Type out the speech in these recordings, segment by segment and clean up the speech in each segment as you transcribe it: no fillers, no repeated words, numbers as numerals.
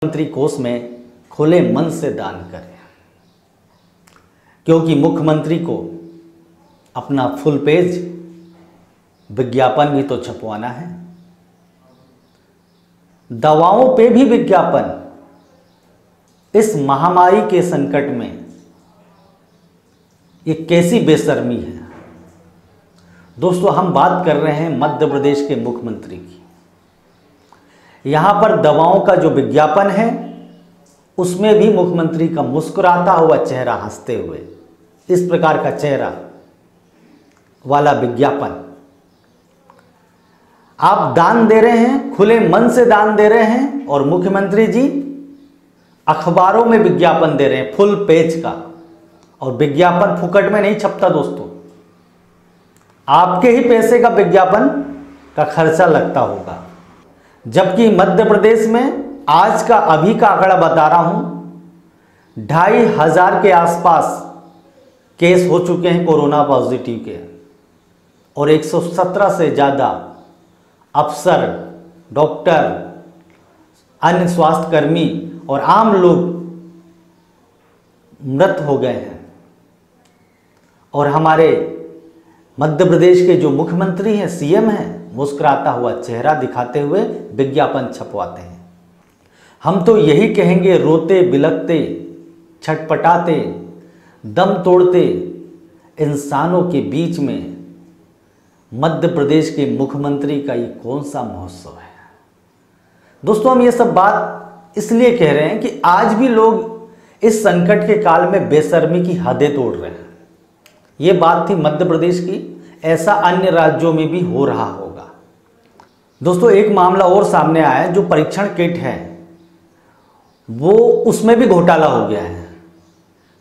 मंत्री कोष में खुले मन से दान करें, क्योंकि मुख्यमंत्री को अपना फुल पेज विज्ञापन भी तो छपवाना है। दवाओं पे भी विज्ञापन, इस महामारी के संकट में ये कैसी बेशर्मी है। दोस्तों, हम बात कर रहे हैं मध्य प्रदेश के मुख्यमंत्री की। यहां पर दवाओं का जो विज्ञापन है उसमें भी मुख्यमंत्री का मुस्कुराता हुआ चेहरा, हंसते हुए इस प्रकार का चेहरा वाला विज्ञापन। आप दान दे रहे हैं, खुले मन से दान दे रहे हैं, और मुख्यमंत्री जी अखबारों में विज्ञापन दे रहे हैं फुल पेज का। और विज्ञापन फुकट में नहीं छपता दोस्तों, आपके ही पैसे का विज्ञापन का खर्चा लगता होगा। जबकि मध्य प्रदेश में आज का अभी का आंकड़ा बता रहा हूं, 2500 के आसपास केस हो चुके हैं कोरोना पॉजिटिव के, और 117 से ज़्यादा अफसर, डॉक्टर, अन्य स्वास्थ्यकर्मी और आम लोग मृत हो गए हैं। और हमारे मध्य प्रदेश के जो मुख्यमंत्री हैं, सीएम हैं, मुस्कुराता हुआ चेहरा दिखाते हुए विज्ञापन छपवाते हैं। हम तो यही कहेंगे, रोते बिलखते छटपटाते दम तोड़ते इंसानों के बीच में मध्य प्रदेश के मुख्यमंत्री का ये कौन सा महोत्सव है। दोस्तों, हम ये सब बात इसलिए कह रहे हैं कि आज भी लोग इस संकट के काल में बेशर्मी की हदें तोड़ रहे हैं। ये बात थी मध्य प्रदेश की, ऐसा अन्य राज्यों में भी हो रहा होगा। दोस्तों, एक मामला और सामने आया है, जो परीक्षण किट है वो उसमें भी घोटाला हो गया है।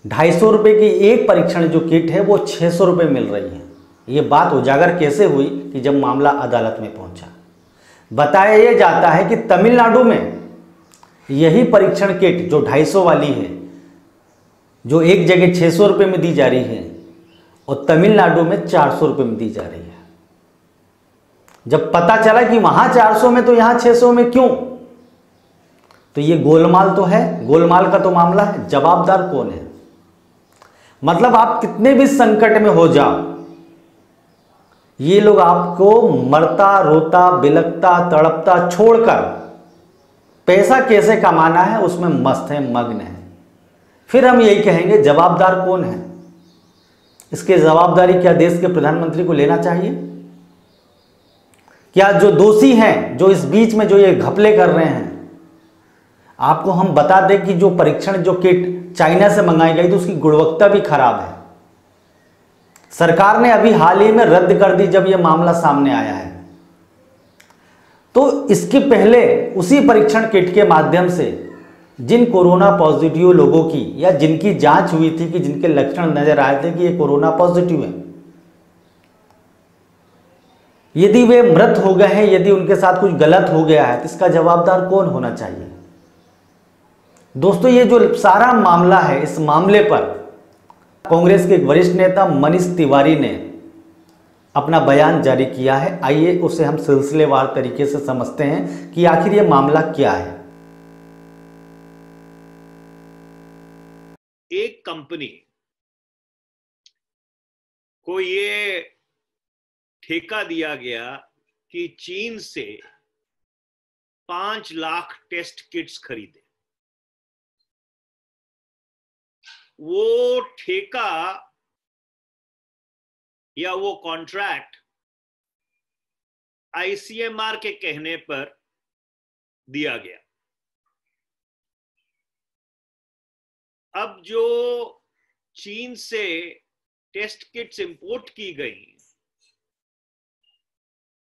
250 रुपये की एक परीक्षण जो किट है वो 600 रुपये मिल रही है। ये बात उजागर कैसे हुई कि जब मामला अदालत में पहुंचा। बताया यह जाता है कि तमिलनाडु में यही परीक्षण किट जो 250 वाली है, जो एक जगह 600 रुपये में दी जा रही है, और तमिलनाडु में 400 रुपये में दी जा रही है। जब पता चला कि वहां 400 में तो यहां 600 में क्यों, तो ये गोलमाल तो है, गोलमाल का तो मामला है। जवाबदार कौन है? मतलब आप कितने भी संकट में हो जाओ, ये लोग आपको मरता, रोता, बिलखता, तड़पता छोड़कर पैसा कैसे कमाना है उसमें मस्त है, मग्न है। फिर हम यही कहेंगे, जवाबदार कौन है? इसकी जवाबदारी क्या देश के प्रधानमंत्री को लेना चाहिए? क्या जो दोषी हैं, जो इस बीच में जो ये घपले कर रहे हैं, आपको हम बता दें कि जो परीक्षण जो किट चाइना से मंगाई गई थी उसकी गुणवत्ता भी खराब है। सरकार ने अभी हाल ही में रद्द कर दी जब यह मामला सामने आया है। तो इसके पहले उसी परीक्षण किट के माध्यम से जिन कोरोना पॉजिटिव लोगों की, या जिनकी जांच हुई थी कि जिनके लक्षण नजर आए थे कि ये कोरोना पॉजिटिव है, यदि वे मृत हो गए हैं, यदि उनके साथ कुछ गलत हो गया है, तो इसका जवाबदार कौन होना चाहिए? दोस्तों, ये जो सारा मामला है, इस मामले पर कांग्रेस के वरिष्ठ नेता मनीष तिवारी ने अपना बयान जारी किया है। आइए उसे हम सिलसिलेवार तरीके से समझते हैं कि आखिर ये मामला क्या है। एक कंपनी को ये ठेका दिया गया कि चीन से 5 लाख टेस्ट किट्स खरीदे। वो ठेका या वो कॉन्ट्रैक्ट आईसीएमआर के कहने पर दिया गया। अब जो चीन से टेस्ट किट्स इंपोर्ट की गई,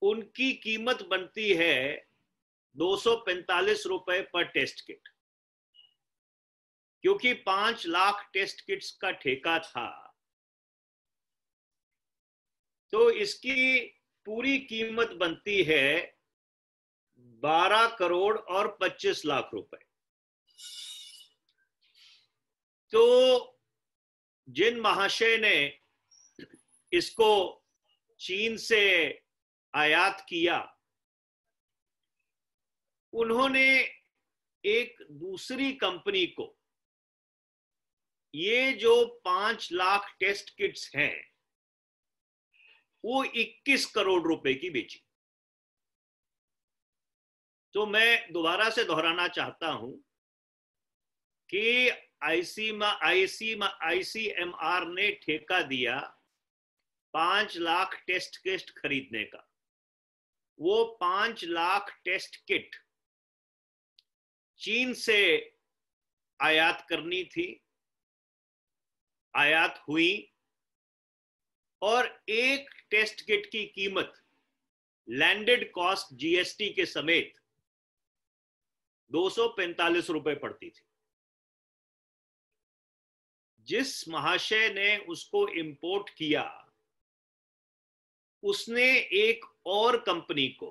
उनकी कीमत बनती है 245 रुपए पर टेस्ट किट। क्योंकि 5 लाख टेस्ट किट्स का ठेका था, तो इसकी पूरी कीमत बनती है 12 करोड़ और 25 लाख रुपए। तो जिन महाशय ने इसको चीन से आयात किया, उन्होंने एक दूसरी कंपनी को ये जो 5 लाख टेस्ट किट्स हैं वो 21 करोड़ रुपए की बेची। तो मैं दोबारा से दोहराना चाहता हूं कि आईसीएमआर ने ठेका दिया 5 लाख टेस्ट किट खरीदने का। वो 5 लाख टेस्ट किट चीन से आयात करनी थी, आयात हुई, और एक टेस्ट किट की कीमत लैंडेड कॉस्ट जीएसटी के समेत 245 रुपए पड़ती थी। जिस महाशय ने उसको इंपोर्ट किया उसने एक और कंपनी को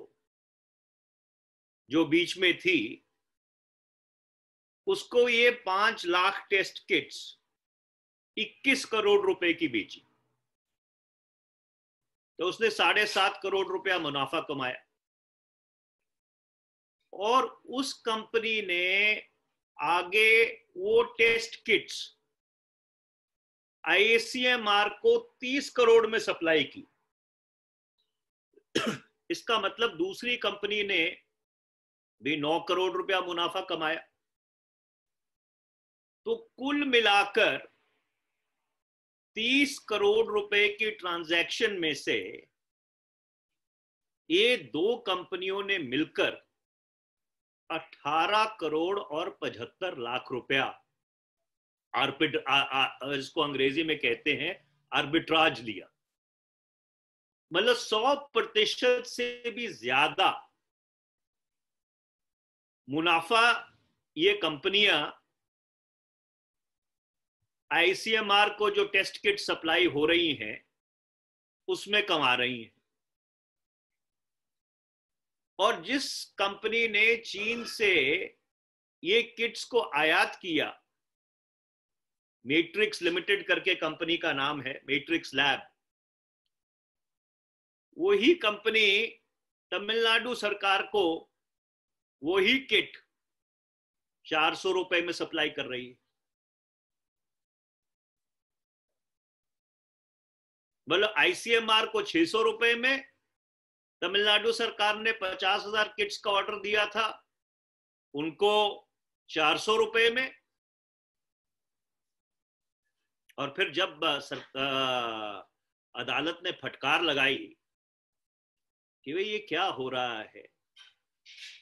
जो बीच में थी उसको ये 5 लाख टेस्ट किट्स 21 करोड़ रुपए की बेची। तो उसने 7.5 करोड़ रुपया मुनाफा कमाया। और उस कंपनी ने आगे वो टेस्ट किट्स आईसीएमआर को 30 करोड़ में सप्लाई की। इसका मतलब दूसरी कंपनी ने भी 9 करोड़ रुपया मुनाफा कमाया। तो कुल मिलाकर 30 करोड़ रुपए की ट्रांजैक्शन में से ये दो कंपनियों ने मिलकर 18 करोड़ और 75 लाख रुपया इसको अंग्रेजी में कहते हैं आर्बिट्राज लिया। मतलब 100% से भी ज्यादा मुनाफा ये कंपनियां आईसीएमआर को जो टेस्ट किट सप्लाई हो रही हैं उसमें कमा रही हैं। और जिस कंपनी ने चीन से ये किट्स को आयात किया, मैट्रिक्स लिमिटेड करके कंपनी का नाम है, मैट्रिक्स लैब, वही कंपनी तमिलनाडु सरकार को वही किट 400 रुपए में सप्लाई कर रही है। मतलब आईसीएमआर को 600 रुपए में, तमिलनाडु सरकार ने 50,000 किट्स का ऑर्डर दिया था, उनको 400 रुपए में। और फिर जब अदालत ने फटकार लगाई कि भाई ये क्या हो रहा है,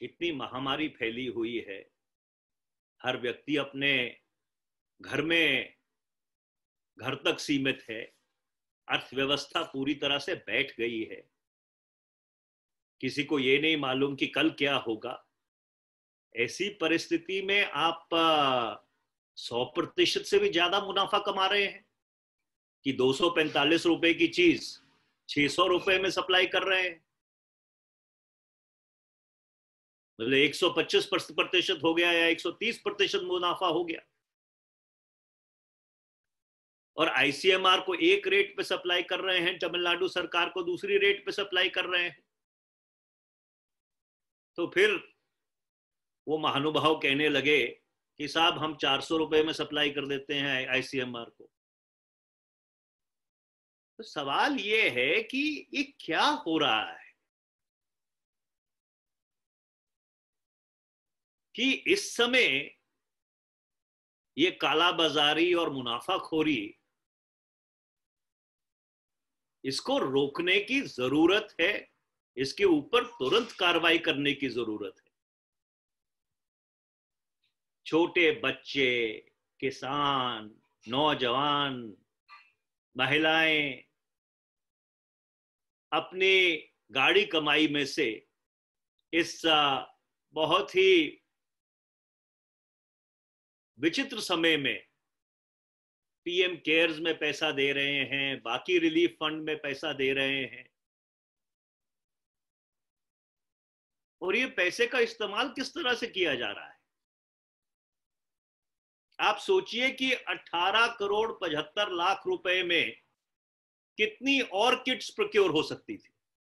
इतनी महामारी फैली हुई है, हर व्यक्ति अपने घर में घर तक सीमित है, अर्थव्यवस्था पूरी तरह से बैठ गई है, किसी को ये नहीं मालूम कि कल क्या होगा। ऐसी परिस्थिति में आप 100% से भी ज्यादा मुनाफा कमा रहे हैं कि 245 रुपए की चीज 600 रुपए में सप्लाई कर रहे हैं। मतलब 125% हो गया या 130% मुनाफा हो गया। और आईसीएमआर को एक रेट पे सप्लाई कर रहे हैं, तमिलनाडु सरकार को दूसरी रेट पे सप्लाई कर रहे हैं। तो फिर वो महानुभाव कहने लगे कि साहब हम 400 रुपए में सप्लाई कर देते हैं आईसीएमआर को। तो सवाल ये है कि ये क्या हो रहा है कि इस समय ये कालाबाजारी और मुनाफाखोरी, इसको रोकने की जरूरत है, इसके ऊपर तुरंत कार्रवाई करने की जरूरत है। छोटे बच्चे, किसान, नौजवान, महिलाएं अपनी गाड़ी कमाई में से इस बहुत ही विचित्र समय में पीएम केयर्स में पैसा दे रहे हैं, बाकी रिलीफ फंड में पैसा दे रहे हैं। और ये पैसे का इस्तेमाल किस तरह से किया जा रहा है? आप सोचिए कि 18 करोड़ 75 लाख रुपए में कितनी और किट्स प्रोक्योर हो सकती थी।